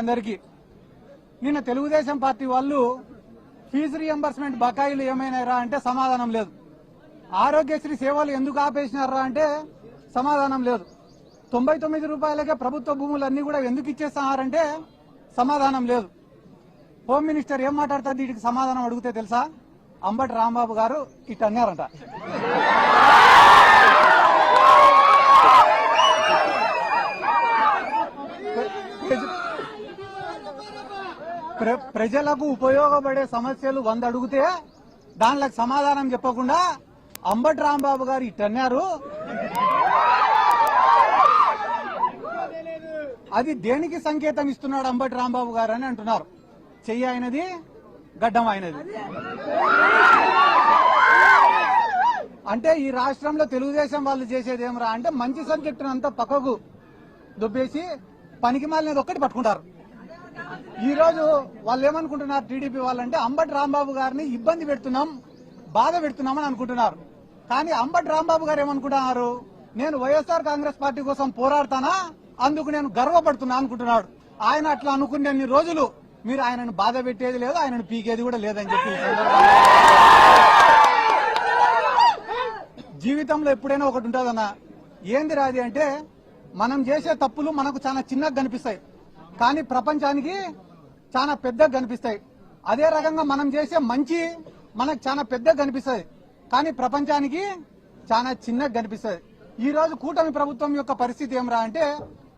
అందరికీ నిన్న తెలుగుదేశం పార్టీ వాళ్ళు ఫీజు రియంబర్స్మెంట్ బకాయిలు ఏమైనారా అంటే సమాధానం లేదు. ఆరోగ్యశ్రీ సేవలు ఎందుకు ఆపేసినారా అంటే సమాధానం లేదు. 99 రూపాయలకే ప్రభుత్వ భూములన్నీ కూడా ఎందుకు ఇచ్చేస్తున్నారంటే సమాధానం లేదు. హోమ్ మినిస్టర్ ఏం మాట్లాడుతుంది వీటికి సమాధానం అడిగితే తెలుసా? అంబటి రాంబాబు గారు ఇట్ అన్నారంట. ప్రజలకు ఉపయోగపడే సమస్యలు 100 అడిగితే దానిలకు సమాధానం చెప్పకుండా అంబటి రాంబాబు గారు ఇట్టన్నారు. అది దేనికి సంకేతం ఇస్తున్నాడు అంబటి రాంబాబు గారు అని అంటున్నారు. చెయ్యి అయినది, గడ్డం అయినది. అంటే ఈ రాష్ట్రంలో తెలుగుదేశం వాళ్ళు చేసేది ఏమరా అంటే మంచి సబ్జెక్టును అంతా పక్కకు దుబ్బేసి పనికి మాలినది ఒక్కటి పట్టుకుంటారు. ఈ రోజు వాళ్ళు ఏమనుకుంటున్నారు టీడీపీ వాళ్ళంటే అంబటి రాంబాబు గారిని ఇబ్బంది పెడుతున్నాం, బాధ పెడుతున్నామని అనుకుంటున్నారు. కానీ అంబటి రాంబాబు గారు ఏమనుకుంటున్నారు? నేను వైఎస్ఆర్ కాంగ్రెస్ పార్టీ కోసం పోరాడతానా, అందుకు నేను గర్వపడుతున్నా అనుకుంటున్నాడు. ఆయన అట్లా అనుకునే రోజులు మీరు ఆయనను బాధ పెట్టేది లేదు, ఆయనను పీకేది కూడా లేదని చెప్పి జీవితంలో ఎప్పుడైనా ఒకటి ఉంటుందన్నా. ఏంది రాది అంటే మనం చేసే తప్పులు మనకు చాలా చిన్నగా కనిపిస్తాయి, కానీ ప్రపంచానికి చాలా పెద్దగా కనిపిస్తాయి. అదే రకంగా మనం చేసే మంచి మనకు చాలా పెద్దగా కనిపిస్తుంది, కానీ ప్రపంచానికి చాలా చిన్నగా కనిపిస్తుంది. ఈ రోజు కూటమి ప్రభుత్వం యొక్క పరిస్థితి ఏమరా అంటే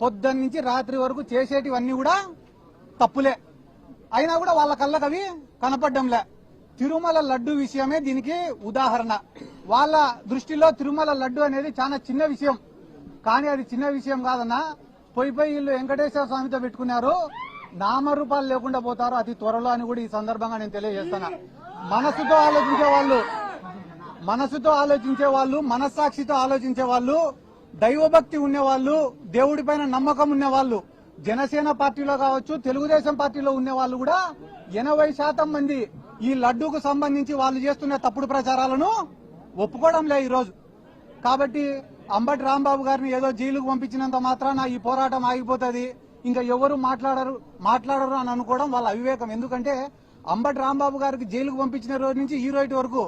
పొద్దున్న నుంచి రాత్రి వరకు చేసేటివన్నీ కూడా తప్పులే, అయినా కూడా వాళ్ళ కళ్ళకు అవి కనపడ్డంలే. తిరుమల లడ్డు విషయమే దీనికి ఉదాహరణ. వాళ్ళ దృష్టిలో తిరుమల లడ్డు అనేది చాలా చిన్న విషయం, కానీ అది చిన్న విషయం కాదన్నా. పోయి వీళ్ళు వెంకటేశ్వర స్వామితో పెట్టుకున్నారు, నామరూపాలు లేకుండా పోతారు అతి త్వరలో అని కూడా ఈ సందర్భంగా నేను తెలియజేస్తున్నా. మనసుతో ఆలోచించే వాళ్ళు, మనస్సాక్షితో ఆలోచించే వాళ్ళు, దైవభక్తి ఉండేవాళ్ళు, దేవుడి పైన నమ్మకం ఉండేవాళ్ళు, జనసేన పార్టీలో కావచ్చు, తెలుగుదేశం పార్టీలో ఉండే వాళ్ళు కూడా 80% మంది ఈ లడ్డూకు సంబంధించి వాళ్ళు చేస్తున్న తప్పుడు ప్రచారాలను ఒప్పుకోవడం లే ఈ రోజు. కాబట్టి అంబటి రాంబాబు గారిని ఏదో జైలుకు పంపించినంత మాత్రాన ఈ పోరాటం ఆగిపోతుంది, ఇంకా ఎవరు మాట్లాడరు అని అనుకోవడం వాళ్ళ అవివేకం. ఎందుకంటే అంబటి రాంబాబు గారికి జైలుకు పంపించిన రోజు నుంచి ఈ రోజు వరకు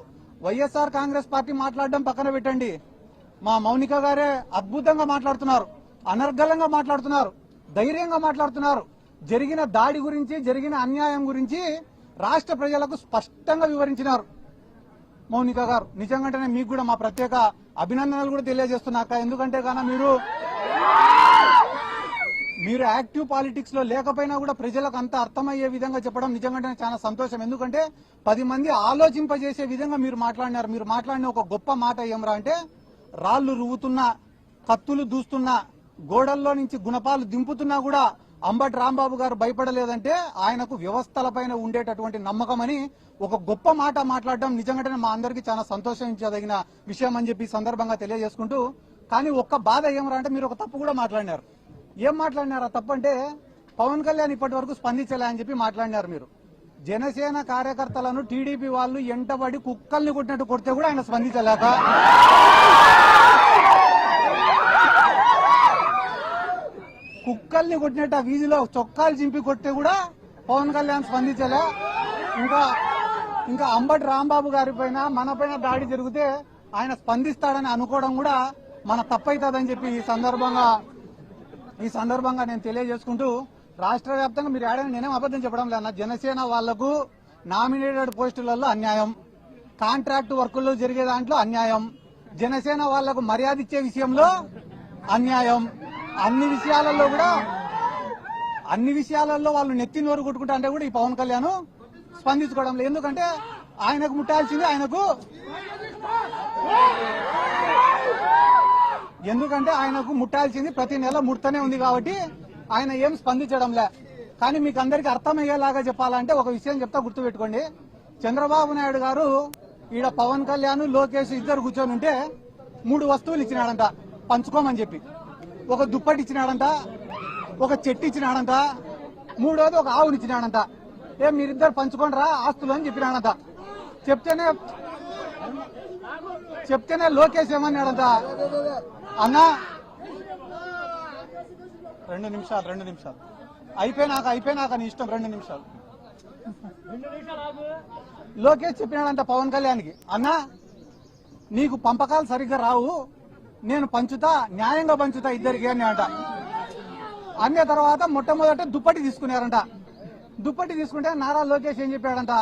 వైఎస్ఆర్ కాంగ్రెస్ పార్టీ మాట్లాడడం పక్కన పెట్టండి, మా మౌనిక గారే అద్భుతంగా మాట్లాడుతున్నారు, అనర్గళంగా మాట్లాడుతున్నారు, ధైర్యంగా మాట్లాడుతున్నారు. జరిగిన దాడి గురించి, జరిగిన అన్యాయం గురించి రాష్ట్ర ప్రజలకు స్పష్టంగా వివరించినారు మౌనిక గారు. నిజంగానే మీకు కూడా మా ప్రత్యేక అభినందనలు కూడా తెలియజేస్తున్నాక. ఎందుకంటే గాన మీరు యాక్టివ్ పాలిటిక్స్ లో లేకపోయినా కూడా ప్రజలకు అంత అర్థమయ్యే విధంగా చెప్పడం నిజంగానే చాలా సంతోషం. ఎందుకంటే 10 మంది ఆలోచింపజేసే విధంగా మీరు మాట్లాడినారు. మీరు మాట్లాడిన ఒక గొప్ప మాట ఏమరా అంటే రాళ్లు రువ్వుతున్నా, కత్తులు దూస్తున్నా, గోడల్లో నుంచి గుణపాలు దింపుతున్నా కూడా అంబటి రాంబాబు గారు భయపడలేదంటే ఆయనకు వ్యవస్థలపైన ఉండేటటువంటి నమ్మకం అని ఒక గొప్ప మాట మాట్లాడడం నిజంగానే మా అందరికీ చాలా సంతోషించదగిన విషయం అని చెప్పి సందర్భంగా తెలియజేసుకుంటూ, కానీ ఒక్క బాధ ఏమరా అంటే మీరు ఒక తప్పు కూడా మాట్లాడినారు. ఏం మాట్లాడినారు? ఆ తప్పు అంటే పవన్ కళ్యాణ్ ఇప్పటి వరకు స్పందించలే అని చెప్పి మాట్లాడినారు. మీరు జనసేన కార్యకర్తలను టీడీపీ వాళ్ళు ఎంటబడి కుక్కల్ని కొట్టినట్టు కొడితే కూడా ఆయన స్పందించలేక, కుక్కల్ని కొట్టినట్టు ఆ వీధిలో చొక్కాలు చింపి కొట్టే కూడా పవన్ కళ్యాణ్ స్పందించలే. ఇంకా అంబటి రాంబాబు గారి పైన మన పైన దాడి జరిగితే ఆయన స్పందిస్తాడని అనుకోవడం కూడా మన తప్పైతుందని చెప్పి ఈ సందర్భంగా నేను తెలియజేసుకుంటూ, రాష్ట్ర వ్యాప్తంగా మీరు ఏడైనా నేనేం అబద్దం చెప్పడం లేదు. జనసేన వాళ్లకు నామినేటెడ్ పోస్టులలో అన్యాయం, కాంట్రాక్ట్ వర్కుల్లో జరిగే దాంట్లో అన్యాయం, జనసేన వాళ్లకు మర్యాద ఇచ్చే విషయంలో అన్యాయం, అన్ని విషయాలలో వాళ్ళు నెత్తి నోరు కొట్టుకుంటా అంటే కూడా ఈ పవన్ కళ్యాణ్ స్పందించుకోవడం లేదు. ఎందుకంటే ఆయనకు ముట్టాల్సింది ప్రతి నెల ముడతనే ఉంది కాబట్టి ఆయన ఏం స్పందించడంలే. కానీ మీకు అందరికీ అర్థమయ్యేలాగా చెప్పాలంటే ఒక విషయం చెప్తా, గుర్తుపెట్టుకోండి. చంద్రబాబు నాయుడు గారు ఈడ పవన్ కళ్యాణ్, లోకేష్ ఇద్దరు కూర్చొని ఉంటే 3 వస్తువులు ఇచ్చినాడంట పంచుకోమని చెప్పి. ఒక దుప్పటి ఇచ్చినాడంట, ఒక చెట్టు ఇచ్చినాడంట, 3వది ఒక ఆవుని ఇచ్చినాడంట. మీరిద్దరు పంచుకోండి రా ఆస్తులు అని చెప్పినాడంట. చెప్తేనే లోకేష్ ఏమన్నాడంట, అన్నా 2 నిమిషాలు అయిపోయినాక నీ ఇష్టం 2 నిమిషాలు. లోకేష్ చెప్పినాడంట పవన్ కళ్యాణ్కి, అన్నా నీకు పంపకాలు సరిగ్గా రావు, నేను పంచుతా, న్యాయంగా పంచుతా ఇద్దరికి అని అంట. అన్న తర్వాత మొట్టమొదట దుప్పటి తీసుకున్నారంట. దుప్పటి తీసుకుంటే నారా లోకేష్ ఏం చెప్పాడంట,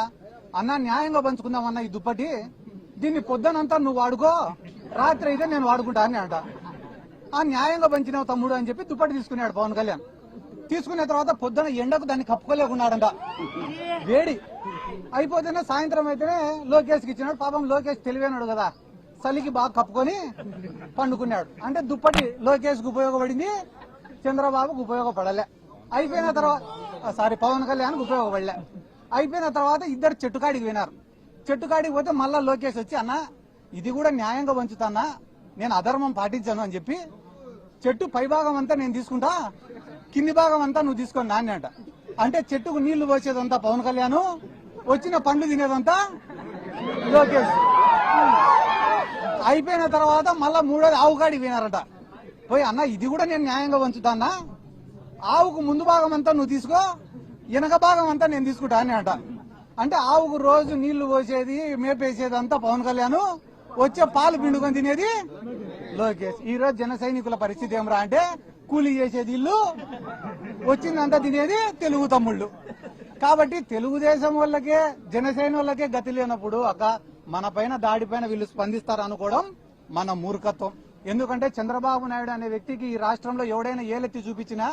అన్నా న్యాయంగా పంచుకుందామన్నా ఈ దుప్పటి, దీన్ని పొద్దునంతా నువ్వు వాడుకో, రాత్రి అయితే నేను వాడుకుంటా అని అంట. ఆ న్యాయంగా పంచినావు తమ్ముడు అని చెప్పి దుప్పటి తీసుకున్నాడు పవన్ కళ్యాణ్. తీసుకున్న తర్వాత పొద్దున ఎండకు దాన్ని కప్పుకోలేకున్నాడంట, వేడి అయిపోతేనే సాయంత్రం అయితేనే లోకేష్కి ఇచ్చినాడు. పాపం లోకేష్ తెలివైనాడు కదా, చలికి బాగా కప్పుకొని పండుకున్నాడు. అంటే దుప్పటి లోకేష్కి ఉపయోగపడింది, చంద్రబాబుకు ఉపయోగపడలే. అయిపోయిన తర్వాత పవన్ కళ్యాణ్కి ఉపయోగపడలే. అయిపోయిన తర్వాత ఇద్దరు చెట్టుకాడికి వినారు. చెట్టుకాడికి పోతే మళ్ళా లోకేష్ వచ్చి, అన్న ఇది కూడా న్యాయంగా పంచుతానా, నేను అధర్మం పాటించాను అని చెప్పి, చెట్టు పై భాగం అంతా నేను తీసుకుంటా, కింది భాగం అంతా నువ్వు తీసుకొని నాన్న అంట. అంటే చెట్టుకు నీళ్లు పోసేదంతా పవన్ కళ్యాణ్, వచ్చిన పండ్లు తినేదంతా లోకేష్. అయిపోయిన తర్వాత మళ్ళా మూడోది ఆవుకాడికి వినారట. పోయి, అన్న ఇది కూడా నేను న్యాయంగా పంచుతానా, ఆవుకు ముందు భాగం అంతా నువ్వు తీసుకో, వెనక భాగం అంతా నేను తీసుకుంటా అని అంట. అంటే ఆవుకు రోజు నీళ్లు పోసేది, మేపేసేదంతా పవన్ కళ్యాణ్, వచ్చే పాలు పిండుకొని తినేది లోకేష్. ఈ రోజు జన సైనికుల పరిస్థితి ఏమరా అంటే, కూలీ చేసేది ఇల్లు, వచ్చిందంతా తినేది తెలుగు తమ్ముళ్ళు. కాబట్టి తెలుగుదేశం వాళ్ళకే జనసేన వాళ్ళకే గతి లేనప్పుడు మన పైన దాడిపైన వీళ్ళు స్పందిస్తారు అనుకోవడం మన మూర్ఖత్వం. ఎందుకంటే చంద్రబాబు నాయుడు అనే వ్యక్తికి ఈ రాష్ట్రంలో ఎవడైనా ఏలెత్తి చూపించినా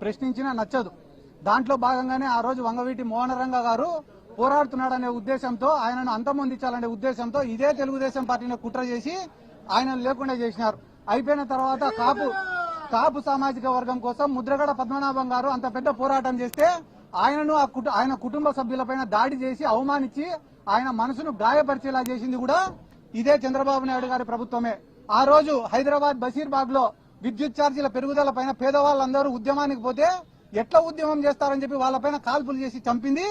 ప్రశ్నించినా నచ్చదు. దాంట్లో భాగంగానే ఆ రోజు వంగవీటి మోహనరంగ గారు పోరాడుతున్నాడనే ఉద్దేశంతో, ఆయనను అంతమొందించాలనే ఉద్దేశంతో ఇదే తెలుగుదేశం పార్టీని కుట్ర చేసి ఆయన లేకుండా చేసినారు. అయిపోయిన తర్వాత కాపు సామాజిక వర్గం కోసం ముద్రగడ పద్మనాభం గారు అంత పెద్ద పోరాటం చేస్తే ఆయనను ఆయన కుటుంబ సభ్యులపైన దాడి చేసి అవమానించి ఆయన మనసును గాయపరిచేలా చేసింది కూడా ఇదే చంద్రబాబు నాయుడు గారి ప్రభుత్వమే. ఆ రోజు హైదరాబాద్ బషీర్బాగ్ లో విద్యుత్ ఛార్జీల పెరుగుదల పైన పేదవాళ్ళందరూ ఉద్యమానికి పోతే ఎట్లా ఉద్యమం చేస్తారని చెప్పి వాళ్ళపైన కాల్పులు చేసి చంపింది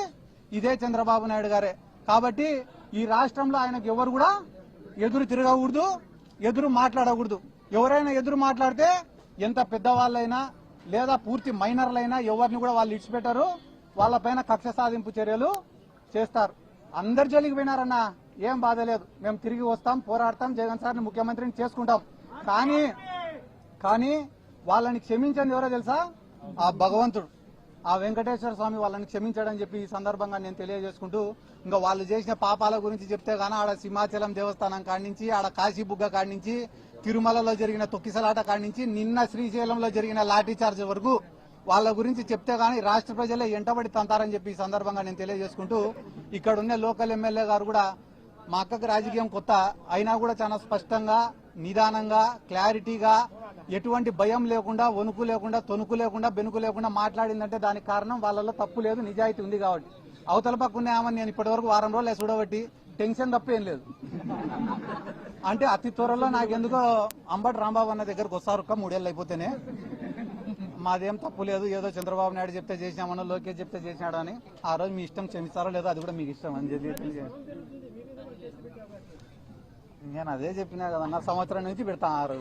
ఇదే చంద్రబాబు నాయుడు గారే. కాబట్టి ఈ రాష్ట్రంలో ఆయనకు ఎవరు కూడా ఎదురు తిరగకూడదు, ఎదురు మాట్లాడకూడదు. ఎవరైనా ఎదురు మాట్లాడితే ఎంత పెద్దవాళ్ళైనా లేదా పూర్తి మైనర్లైనా ఎవరిని కూడా వాళ్ళు ఇడిచిపెట్టారు, వాళ్ళపైన కక్ష సాధింపు చర్యలు చేస్తారు. అందరి జోలికి పోయినారన్నా ఏం బాధ లేదు, మేము తిరిగి వస్తాం, పోరాడతాం, జగన్ సార్ని ముఖ్యమంత్రిని చేసుకుంటాం. కానీ వాళ్ళని క్షమించండి ఎవరో తెలుసా, ఆ భగవంతుడు, ఆ వెంకటేశ్వర స్వామి వాళ్ళని క్షమించాడని చెప్పి ఈ సందర్భంగా నేను తెలియజేసుకుంటూ, ఇంకా వాళ్ళు చేసిన పాపాల గురించి చెప్తే గానీ ఆడ సింహాచలం దేవస్థానం కాడి నుంచి, ఆడ కాశీబుగ్గ కాడి నుంచి, తిరుమలలో జరిగిన తొక్కిసలాట కాడి నుంచి, నిన్న శ్రీశైలంలో జరిగిన లాఠీ చార్జ్ వరకు వాళ్ళ గురించి చెప్తే గానీ రాష్ట్ర ప్రజలే ఎంటబడి తంతారని చెప్పి ఈ సందర్భంగా నేను తెలియజేసుకుంటూ, ఇక్కడ ఉన్న లోకల్ ఎమ్మెల్యే గారు కూడా మా అక్కకు రాజకీయం కొత్త అయినా కూడా చాలా స్పష్టంగా, నిదానంగా, క్లారిటీగా, ఎటువంటి భయం లేకుండా, వణుకు లేకుండా, తొణుకు లేకుండా, బెనుకు లేకుండా మాట్లాడిందంటే దానికి కారణం వాళ్ళలో తప్పు లేదు, నిజాయితీ ఉంది కాబట్టి. అవతల పక్కనే ఆమెను నేను ఇప్పటి వరకు 4 రోజులు చూడబట్టి టెన్షన్ తప్ప ఏం లేదు. అంటే అతి త్వరలో నాకెందుకో అంబటి రాంబాబు అన్న దగ్గరకు వస్తారు 3 ఏళ్ళు అయిపోతేనే. మాదేం తప్పు లేదు, ఏదో చంద్రబాబు నాయుడు చెప్తే చేసినామనో, లోకేష్ చెప్తే చేసినాడు అని. ఆ రోజు మీ ఇష్టం, క్షమిస్తారో లేదో అది కూడా మీకు ఇష్టం అని చెప్పి నేను అదే చెప్పినా కదన్నా, సంవత్సరం నుంచి పెడతారు.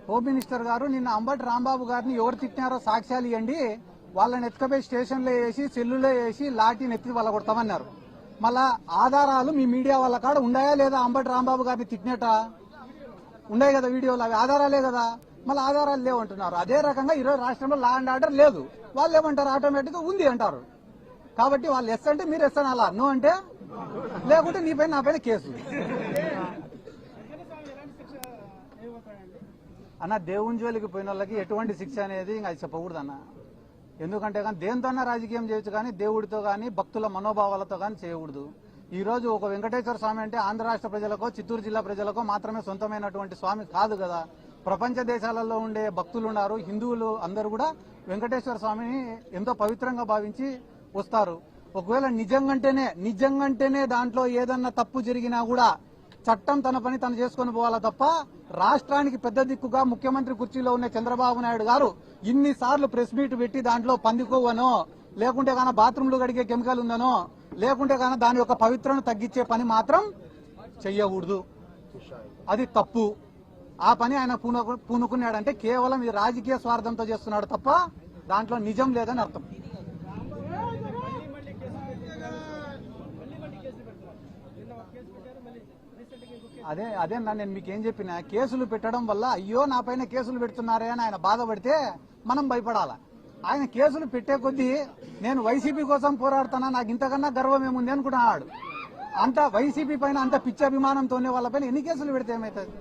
హోమ్ మినిస్టర్ గారు నిన్న అంబటి రాంబాబు గారిని ఎవరు తిట్టినారో సాక్ష్యాలు ఇవ్వండి, వాళ్ళని ఎత్తుకపోయి స్టేషన్లో వేసి, సెల్లులో వేసి, లాఠీని ఎత్తి వాళ్ళ కొడతామన్నారు. మళ్ళా ఆధారాలు మీ మీడియా వాళ్ళ కాడ ఉన్నాయా లేదా? అంబటి రాంబాబు గారిని తిట్టినట ఉన్నాయి కదా వీడియోలు, అవి ఆధారాలే కదా. మళ్ళీ ఆధారాలు లేవంటున్నారు. అదే రకంగా ఈరోజు రాష్ట్రంలో లా అండ్ ఆర్డర్ లేదు, వాళ్ళు ఏమంటారు, ఆటోమేటిక్ గా ఉంది అంటారు. కాబట్టి వాళ్ళు ఎస్ అంటే మీరు ఎస్ అనాలా, నో అంటే లేకుంటే నీ పైన నా పైన కేసు. అన్న దేవుని జోలికి పోయిన వాళ్ళకి ఎటువంటి శిక్ష అనేది ఇంకా అది చెప్పకూడదు అన్న. ఎందుకంటే కానీ దేనితోన్నా రాజకీయం చేయొచ్చు, కానీ దేవుడితో కానీ భక్తుల మనోభావాలతో కానీ చేయకూడదు. ఈ రోజు ఒక వెంకటేశ్వర స్వామి అంటే ఆంధ్ర రాష్ట్ర ప్రజలకో, చిత్తూరు జిల్లా ప్రజలకో మాత్రమే సొంతమైనటువంటి స్వామి కాదు కదా. ప్రపంచ దేశాలలో ఉండే భక్తులు ఉన్నారు, హిందువులు అందరూ కూడా వెంకటేశ్వర స్వామిని ఎంతో పవిత్రంగా భావించి వస్తారు. ఒకవేళ నిజంగంటేనే దాంట్లో ఏదన్నా తప్పు జరిగినా కూడా చట్టం తన పని తను చేసుకొని పోవాలా తప్ప రాష్ట్రానికి పెద్ద దిక్కుగా ముఖ్యమంత్రి కుర్చీలో ఉన్న చంద్రబాబు నాయుడు గారు ఇన్నిసార్లు ప్రెస్ మీట్ పెట్టి దాంట్లో పందికోవనో లేకుంటే గాన బాత్రూంలు కడిగే కెమికల్ ఉందనో లేకుంటే గాన దాని యొక్క పవిత్రను తగ్గించే పని మాత్రం చెయ్యకూడదు. అది తప్పు. ఆ పని ఆయన పూనుకున్నాడంటే కేవలం ఈ రాజకీయ స్వార్థంతో చేస్తున్నాడు తప్ప దాంట్లో నిజం లేదని అర్థం. అదే నేను మీకేం చెప్పిన, కేసులు పెట్టడం వల్ల అయ్యో నా పైన కేసులు పెడుతున్నారే అని ఆయన బాధపడితే మనం భయపడాలా. ఆయన కేసులు పెట్టే కొద్దీ నేను వైసీపీ కోసం పోరాడుతానా, నాకు ఇంతకన్నా గర్వం ఏముంది అనుకుంటున్నాడు. అంత వైసీపీ పైన అంత పిచ్చి అభిమానంతోనే వాళ్ళపైన ఎన్ని కేసులు పెడితే ఏమవుతుంది?